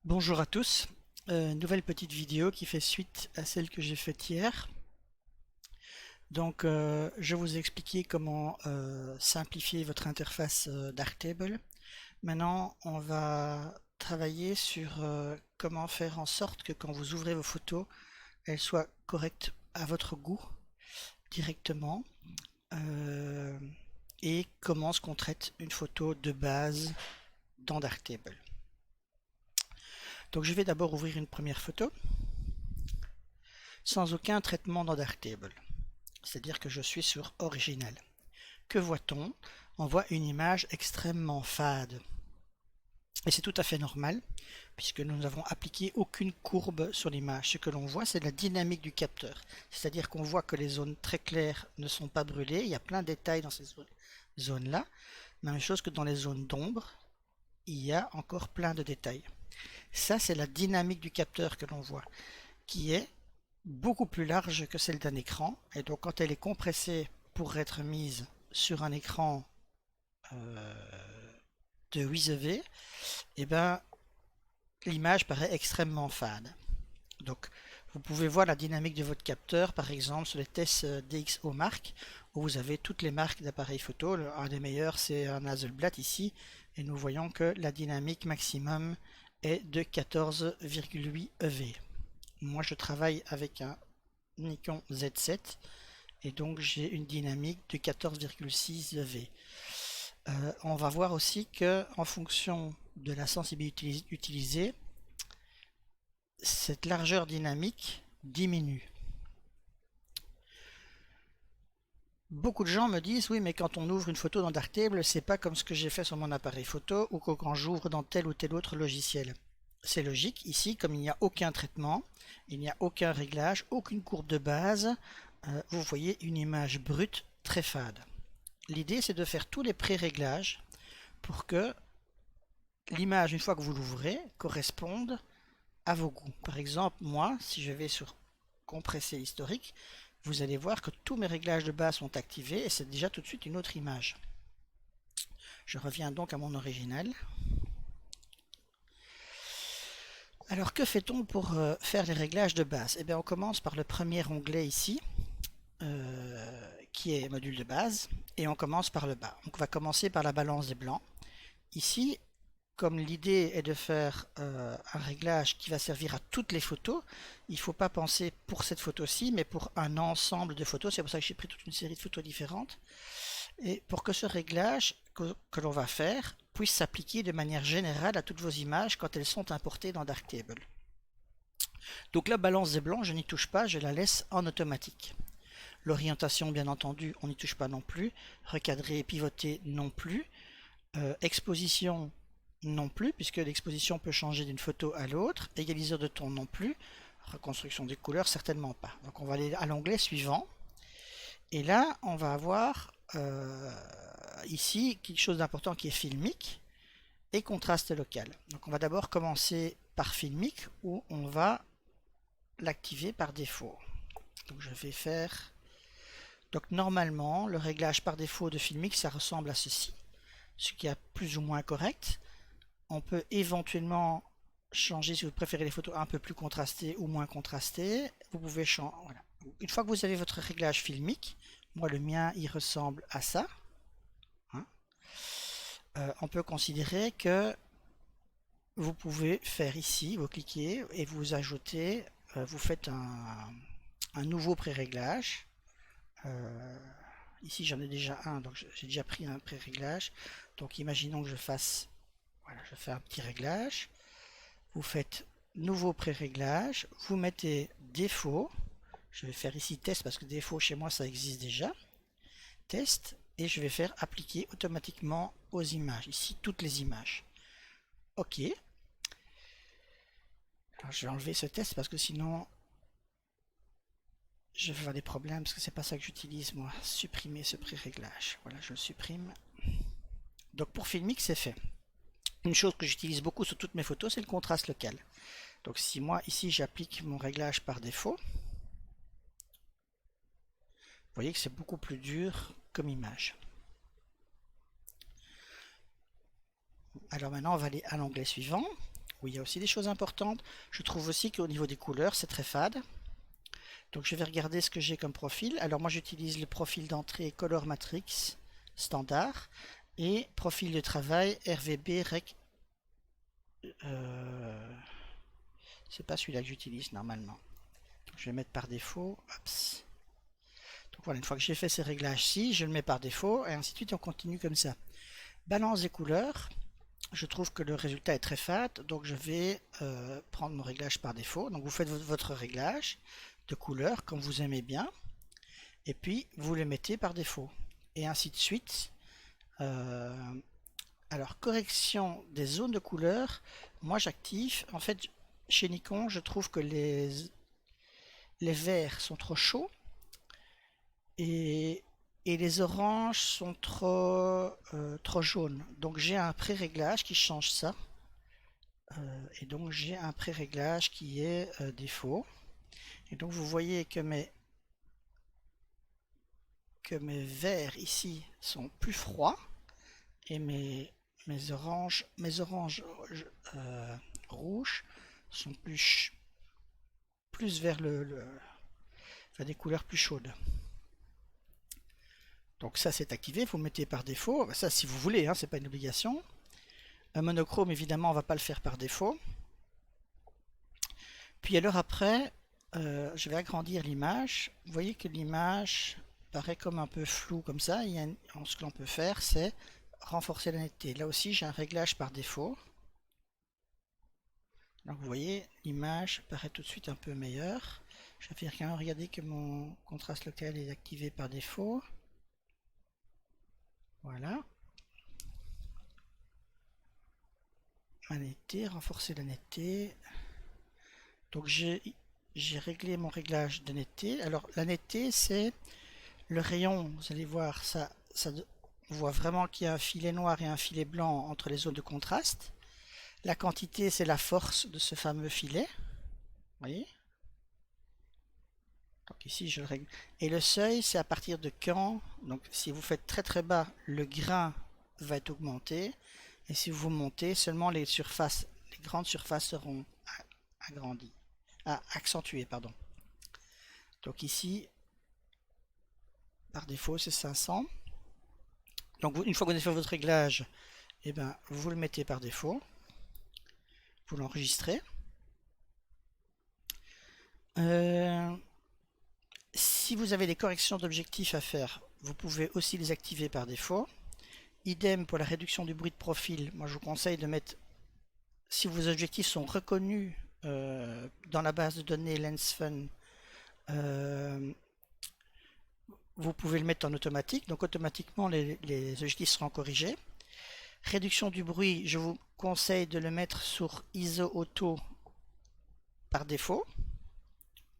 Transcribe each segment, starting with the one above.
Bonjour à tous, nouvelle petite vidéo qui fait suite à celle que j'ai faite hier. Donc je vous ai expliqué comment simplifier votre interface Darktable. Maintenant on va travailler sur comment faire en sorte que quand vous ouvrez vos photos, elles soient correctes à votre goût directement. euh, et comment est-ce qu'on traite une photo de base dans Darktable. Donc je vais d'abord ouvrir une première photo sans aucun traitement dans Darktable. C'est-à-dire que je suis sur original. Que voit-on? On voit une image extrêmement fade. Et c'est tout à fait normal, puisque nous n'avons appliqué aucune courbe sur l'image. Ce que l'on voit, c'est la dynamique du capteur. C'est-à-dire qu'on voit que les zones très claires ne sont pas brûlées. Il y a plein de détails dans ces zones-là. Même chose que dans les zones d'ombre, il y a encore plein de détails. Ça, c'est la dynamique du capteur que l'on voit, qui est beaucoup plus large que celle d'un écran. Et donc quand elle est compressée pour être mise sur un écran de 8EV, eh ben, l'image paraît extrêmement fade. Donc vous pouvez voir la dynamique de votre capteur, par exemple sur les tests DxO Mark, où vous avez toutes les marques d'appareils photo. Un des meilleurs, c'est un Hasselblad ici, et nous voyons que la dynamique maximum est de 14,8 EV. Moi, je travaille avec un Nikon Z7 et donc j'ai une dynamique de 14,6 EV. On va voir aussi que en fonction de la sensibilité utilisée, cette largeur dynamique diminue. Beaucoup de gens me disent oui, mais quand on ouvre une photo dans Darktable, c'est pas comme ce que j'ai fait sur mon appareil photo ou que quand j'ouvre dans tel ou tel autre logiciel. C'est logique, ici, comme il n'y a aucun traitement, il n'y a aucun réglage, aucune courbe de base, vous voyez une image brute très fade. L'idée, c'est de faire tous les pré-réglages pour que l'image, une fois que vous l'ouvrez, corresponde à vos goûts. Par exemple, moi, si je vais sur compresser historique, vous allez voir que tous mes réglages de base sont activés et c'est déjà tout de suite une autre image. Je reviens donc à mon original. Alors que fait-on pour faire les réglages de base? Eh bien, on commence par le premier onglet ici, qui est module de base, et on commence par le bas. Donc on va commencer par la balance des blancs. Ici, comme l'idée est de faire un réglage qui va servir à toutes les photos, il ne faut pas penser pour cette photo-ci, mais pour un ensemble de photos. C'est pour ça que j'ai pris toute une série de photos différentes. Et pour que ce réglage que l'on va faire puisse s'appliquer de manière générale à toutes vos images quand elles sont importées dans Darktable. Donc la balance des blancs, je n'y touche pas, je la laisse en automatique. L'orientation, bien entendu, on n'y touche pas non plus. Recadrer et pivoter non plus. Exposition non plus, puisque l'exposition peut changer d'une photo à l'autre. Égaliseur de ton non plus. Reconstruction des couleurs, certainement pas. Donc on va aller à l'onglet suivant. Et là, on va avoir ici quelque chose d'important qui est filmique et contraste local. Donc on va d'abord commencer par filmique, où on va l'activer par défaut. Donc je vais faire... Donc normalement, le réglage par défaut de filmique, ça ressemble à ceci, ce qui est plus ou moins correct. On peut éventuellement changer si vous préférez les photos un peu plus contrastées ou moins contrastées. Vous pouvez changer. Voilà. Une fois que vous avez votre réglage filmique, moi le mien il ressemble à ça. Hein. On peut considérer que vous pouvez faire ici, vous cliquez et vous ajoutez, vous faites un nouveau pré-réglage. Ici j'en ai déjà un, donc j'ai déjà pris un pré-réglage. Donc imaginons que je fasse, voilà, je fais un petit réglage. Vous faites nouveau pré-réglage, vous mettez défaut, je vais faire ici test parce que défaut chez moi ça existe déjà, test, et je vais faire appliquer automatiquement aux images, ici toutes les images. Ok, alors je vais enlever ce test parce que sinon je vais avoir des problèmes parce que c'est pas ça que j'utilise moi, supprimer ce pré-réglage, voilà je le supprime. Donc pour Filmic c'est fait. Une chose que j'utilise beaucoup sur toutes mes photos c'est le contraste local. Donc si moi ici j'applique mon réglage par défaut, vous voyez que c'est beaucoup plus dur comme image. Alors maintenant on va aller à l'onglet suivant. où il y a aussi des choses importantes. Je trouve aussi qu'au niveau des couleurs, c'est très fade. Donc je vais regarder ce que j'ai comme profil. Alors moi j'utilise le profil d'entrée Color Matrix standard et profil de travail RVB Rec. C'est pas celui-là que j'utilise normalement. Donc, je vais mettre par défaut. Hops. Donc voilà, une fois que j'ai fait ces réglages-ci, je le mets par défaut et ainsi de suite, on continue comme ça. Balance des couleurs. Je trouve que le résultat est très fade, donc je vais prendre mon réglage par défaut. Donc vous faites votre réglage de couleur comme vous aimez bien, et puis vous le mettez par défaut, et ainsi de suite. Alors correction des zones de couleur, moi j'active, en fait chez Nikon je trouve que les verts sont trop chauds, et les oranges sont trop jaunes. Donc j'ai un pré-réglage qui change ça. Et donc j'ai un pré-réglage qui est défaut. Et donc vous voyez que mes verts ici sont plus froids et mes oranges rouges sont plus vers vers des couleurs plus chaudes. Donc ça c'est activé, vous mettez par défaut, ça si vous voulez, hein, c'est pas une obligation. Un monochrome évidemment on va pas le faire par défaut. Puis alors après, je vais agrandir l'image. Vous voyez que l'image paraît comme un peu floue comme ça. Ce que l'on peut faire c'est renforcer la netteté. Là aussi j'ai un réglage par défaut. Donc vous voyez, l'image paraît tout de suite un peu meilleure. Je vais quand même regarder que mon contraste local est activé par défaut. Voilà. La netteté, renforcer la netteté. Donc j'ai réglé mon réglage de netteté. Alors la netteté c'est le rayon, vous allez voir, on voit vraiment qu'il y a un filet noir et un filet blanc entre les zones de contraste. La quantité c'est la force de ce fameux filet. Vous voyez? Donc ici je le règle. Et le seuil c'est à partir de quand, donc si vous faites très très bas, le grain va être augmenté. Et si vous montez, seulement les grandes surfaces seront agrandies. Accentuées, pardon. Donc ici, par défaut, c'est 500. Donc une fois que vous avez fait votre réglage, eh ben, vous le mettez par défaut. Vous l'enregistrez. Si vous avez des corrections d'objectifs à faire, vous pouvez aussi les activer par défaut. Idem pour la réduction du bruit de profil. Moi, je vous conseille de mettre, si vos objectifs sont reconnus dans la base de données LensFun, vous pouvez le mettre en automatique. Donc automatiquement, les objectifs seront corrigés. Réduction du bruit, je vous conseille de le mettre sur ISO Auto par défaut.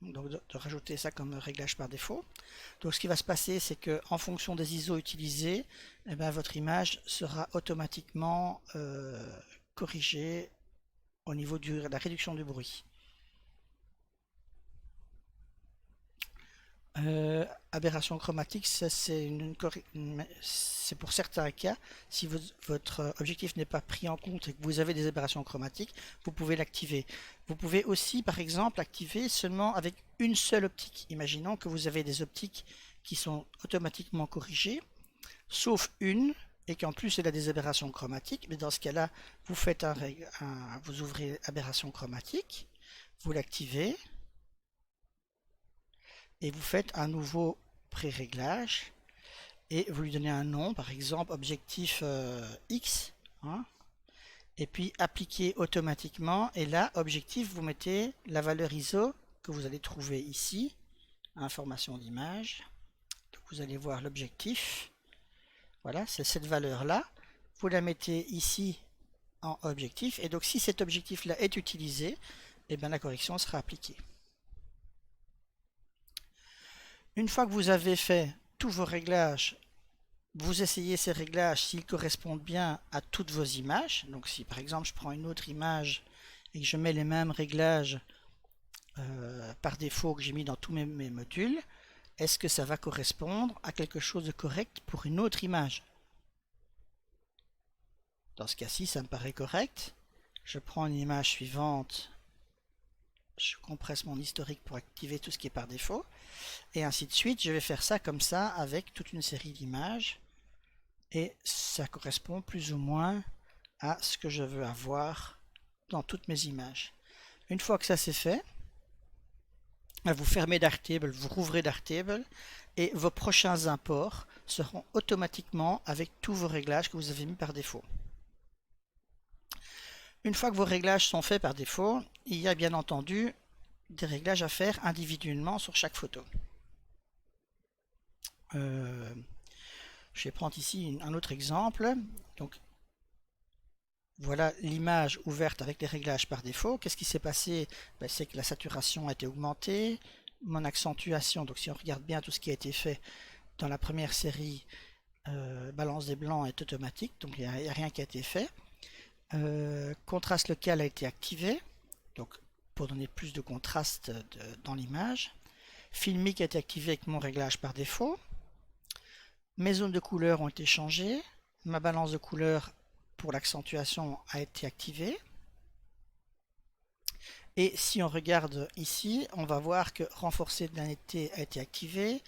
Donc de rajouter ça comme réglage par défaut. Donc ce qui va se passer, c'est que en fonction des ISO utilisés, eh ben, votre image sera automatiquement corrigée au niveau de la réduction du bruit. Aberration chromatique, ça c'est pour certains cas. Si votre objectif n'est pas pris en compte et que vous avez des aberrations chromatiques, vous pouvez l'activer. Vous pouvez aussi, par exemple, l'activer seulement avec une seule optique. Imaginons que vous avez des optiques qui sont automatiquement corrigées, sauf une, et qu'en plus elle a des aberrations chromatiques. Mais dans ce cas-là, vous faites vous ouvrez aberration chromatique, vous l'activez. Et vous faites un nouveau pré-réglage et vous lui donnez un nom, par exemple objectif X, hein, et puis appliquer automatiquement. Et là, objectif, vous mettez la valeur ISO que vous allez trouver ici, information d'image. Donc vous allez voir l'objectif. Voilà, c'est cette valeur-là. Vous la mettez ici en objectif. Et donc si cet objectif-là est utilisé, et bien la correction sera appliquée. Une fois que vous avez fait tous vos réglages, vous essayez ces réglages s'ils correspondent bien à toutes vos images. Donc si par exemple je prends une autre image et que je mets les mêmes réglages par défaut que j'ai mis dans tous mes modules, est-ce que ça va correspondre à quelque chose de correct pour une autre image? Dans ce cas-ci, ça me paraît correct. Je prends une image suivante, je compresse mon historique pour activer tout ce qui est par défaut, et ainsi de suite. Je vais faire ça comme ça avec toute une série d'images, et ça correspond plus ou moins à ce que je veux avoir dans toutes mes images. Une fois que ça c'est fait, vous fermez Darktable, vous rouvrez Darktable, et vos prochains imports seront automatiquement avec tous vos réglages que vous avez mis par défaut. Une fois que vos réglages sont faits par défaut, il y a bien entendu des réglages à faire individuellement sur chaque photo. Je vais prendre ici un autre exemple. Donc, voilà l'image ouverte avec les réglages par défaut. Qu'est-ce qui s'est passé? C'est que la saturation a été augmentée, mon accentuation, donc si on regarde bien tout ce qui a été fait dans la première série, balance des blancs est automatique, donc il n'y a rien qui a été fait. Contraste local a été activé, donc pour donner plus de contraste dans l'image. Filmic a été activé avec mon réglage par défaut. Mes zones de couleur ont été changées. Ma balance de couleur pour l'accentuation a été activée. Et si on regarde ici, on va voir que renforcer de la netteté a été activé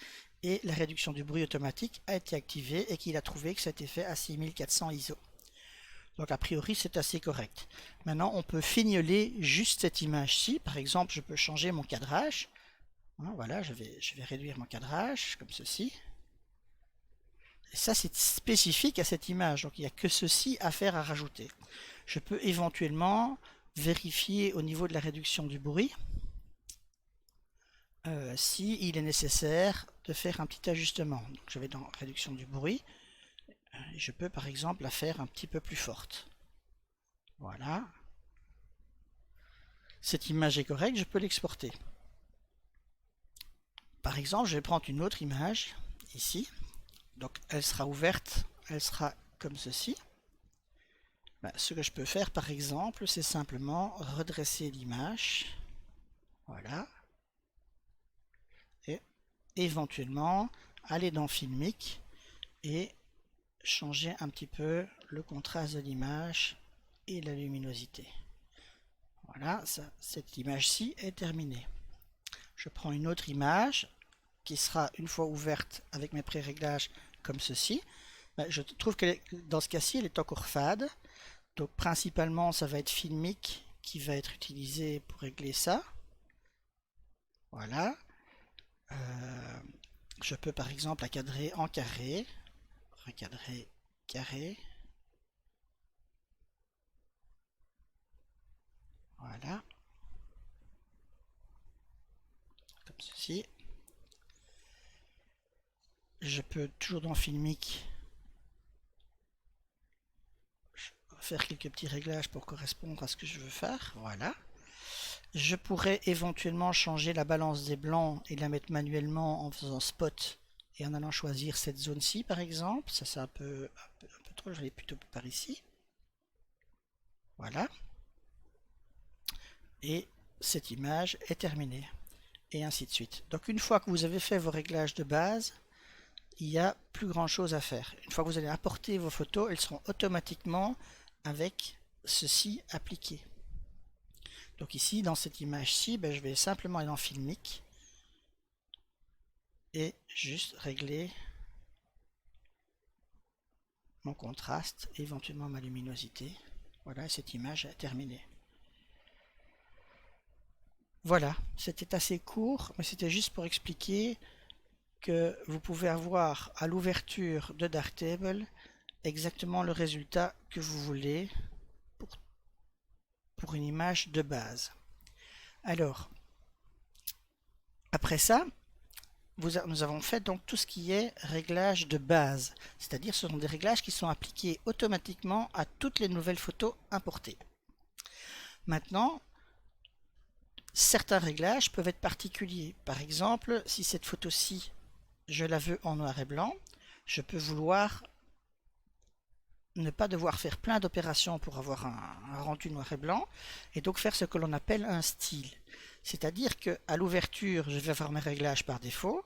et la réduction du bruit automatique a été activée et qu'il a trouvé que ça a été fait à 6400 ISO. Donc a priori c'est assez correct. Maintenant on peut fignoler juste cette image-ci. Par exemple je peux changer mon cadrage. Voilà, je vais réduire mon cadrage comme ceci. Et ça c'est spécifique à cette image, donc il n'y a que ceci à faire, à rajouter. Je peux éventuellement vérifier au niveau de la réduction du bruit si il est nécessaire de faire un petit ajustement. Donc je vais dans réduction du bruit. Je peux par exemple la faire un petit peu plus forte. Voilà. Cette image est correcte, je peux l'exporter. Par exemple, je vais prendre une autre image, ici. Donc elle sera ouverte, elle sera comme ceci. Ce que je peux faire par exemple, c'est simplement redresser l'image. Voilà. Et éventuellement aller dans Filmic et changer un petit peu le contraste de l'image et la luminosité. Voilà, cette image-ci est terminée. Je prends une autre image qui sera une fois ouverte avec mes pré-réglages comme ceci. Je trouve que dans ce cas-ci, elle est encore fade. Donc principalement, ça va être Filmic qui va être utilisé pour régler ça. Voilà. Je peux par exemple la cadrer en carré. Recadrer carré. Voilà. Comme ceci. Je peux toujours dans Filmic faire quelques petits réglages pour correspondre à ce que je veux faire. Voilà. Je pourrais éventuellement changer la balance des blancs et la mettre manuellement en faisant spot et en allant choisir cette zone-ci par exemple. Ça c'est un peu trop, je vais plutôt par ici. Voilà. Et cette image est terminée. Et ainsi de suite. Donc une fois que vous avez fait vos réglages de base, il n'y a plus grand chose à faire. Une fois que vous allez apporter vos photos, elles seront automatiquement avec ceci appliqué. Donc ici, dans cette image-ci, je vais simplement aller dans Filmic et juste régler mon contraste, et éventuellement ma luminosité. Voilà, cette image est terminée. Voilà, c'était assez court, mais c'était juste pour expliquer que vous pouvez avoir à l'ouverture de Darktable exactement le résultat que vous voulez pour une image de base. Alors, après ça, nous avons fait donc tout ce qui est réglage de base, c'est-à-dire ce sont des réglages qui sont appliqués automatiquement à toutes les nouvelles photos importées. Maintenant, certains réglages peuvent être particuliers. Par exemple, si cette photo-ci, je la veux en noir et blanc, je peux vouloir ne pas devoir faire plein d'opérations pour avoir un rendu noir et blanc, et donc faire ce que l'on appelle un style. C'est-à-dire qu'à l'ouverture, je vais avoir mes réglages par défaut,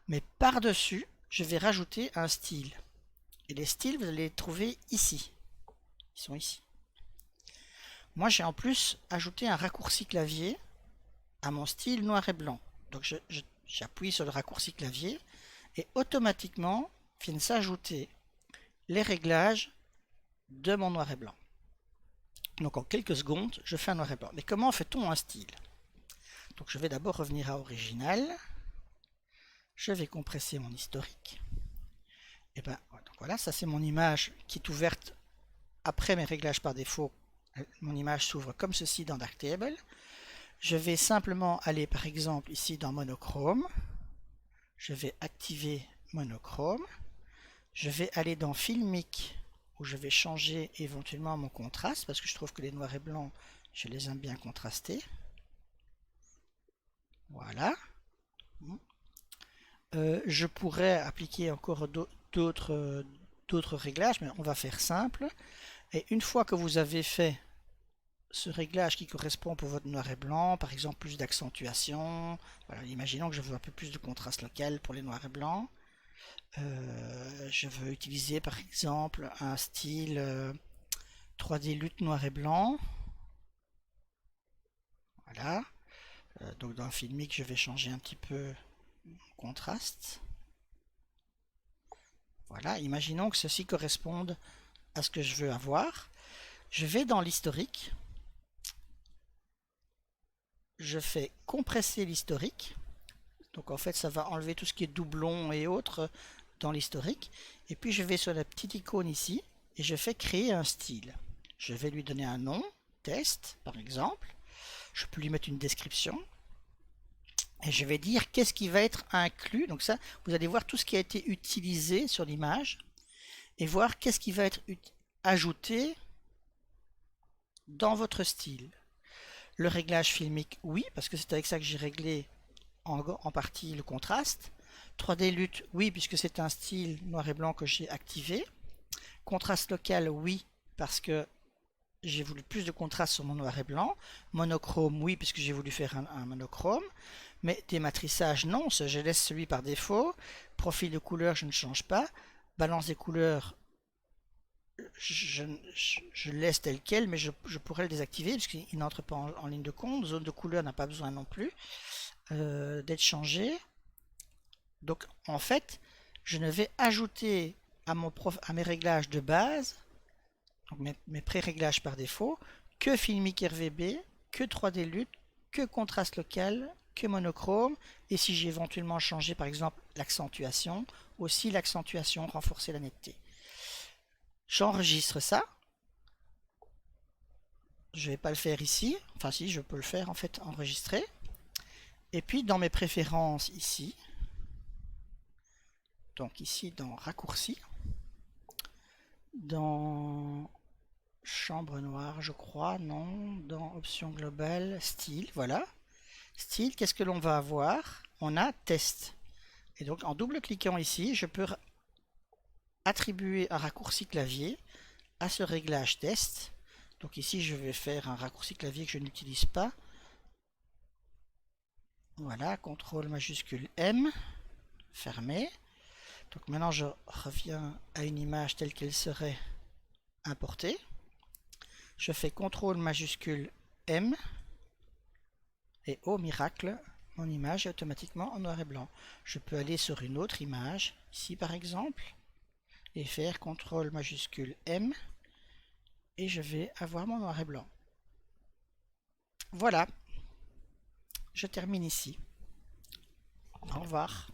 mais par-dessus, je vais rajouter un style. Et les styles, vous allez les trouver ici. Ils sont ici. Moi, j'ai en plus ajouté un raccourci clavier à mon style noir et blanc. Donc, j'appuie sur le raccourci clavier et automatiquement viennent s'ajouter les réglages de mon noir et blanc. Donc, en quelques secondes, je fais un noir et blanc. Mais comment fait-on un style? Donc, je vais d'abord revenir à Original. Je vais compresser mon historique. Et ben, donc voilà, ça c'est mon image qui est ouverte après mes réglages par défaut. Mon image s'ouvre comme ceci dans Darktable. Je vais simplement aller par exemple ici dans Monochrome. Je vais activer Monochrome. Je vais aller dans Filmic où je vais changer éventuellement mon contraste parce que je trouve que les noirs et blancs, je les aime bien contrastés. Voilà. Je pourrais appliquer encore d'autres réglages, mais on va faire simple. Et une fois que vous avez fait ce réglage qui correspond pour votre noir et blanc, par exemple plus d'accentuation, voilà, imaginons que je veux un peu plus de contraste local pour les noirs et blancs. Je veux utiliser par exemple un style 3D lutte noir et blanc. Voilà. Donc dans Filmic, je vais changer un petit peu mon contraste. Voilà, imaginons que ceci corresponde à ce que je veux avoir. Je vais dans l'historique. Je fais compresser l'historique. Donc en fait, ça va enlever tout ce qui est doublon et autres dans l'historique. Et puis je vais sur la petite icône ici et je fais créer un style. Je vais lui donner un nom, test par exemple. Je peux lui mettre une description. Et je vais dire qu'est-ce qui va être inclus. Donc ça, vous allez voir tout ce qui a été utilisé sur l'image et voir qu'est-ce qui va être ajouté dans votre style. Le réglage filmique, oui, parce que c'est avec ça que j'ai réglé en partie le contraste. 3D lutte, oui, puisque c'est un style noir et blanc que j'ai activé. Contraste local, oui, parce que j'ai voulu plus de contraste sur mon noir et blanc. Monochrome, oui, puisque j'ai voulu faire un monochrome. Mais dématrissage, non, je laisse celui par défaut. Profil de couleur, je ne change pas. Balance des couleurs, je laisse tel quel, mais je pourrais le désactiver puisqu'il n'entre pas en ligne de compte. Zone de couleur n'a pas besoin non plus d'être changé. Donc en fait, je ne vais ajouter à mes réglages de base, donc mes pré-réglages par défaut, que Filmic RVB, que 3D Lutte, que contraste local, que monochrome, et si j'ai éventuellement changé par exemple l'accentuation, aussi l'accentuation, renforcer la netteté. J'enregistre ça. Je ne vais pas le faire ici. Enfin si, je peux le faire en fait, enregistrer. Et puis dans mes préférences ici, donc ici dans raccourci, dans chambre noire je crois, non, dans option globale, style, voilà. Style, qu'est-ce que l'on va avoir? On a test. Et donc en double-cliquant ici, je peux attribuer un raccourci clavier à ce réglage test. Donc ici je vais faire un raccourci clavier que je n'utilise pas. Voilà, CTRL majuscule M, fermé. Donc maintenant je reviens à une image telle qu'elle serait importée. Je fais CTRL majuscule M et oh miracle, mon image est automatiquement en noir et blanc. Je peux aller sur une autre image, ici par exemple, et faire CTRL majuscule M et je vais avoir mon noir et blanc. Voilà, je termine ici. Au revoir.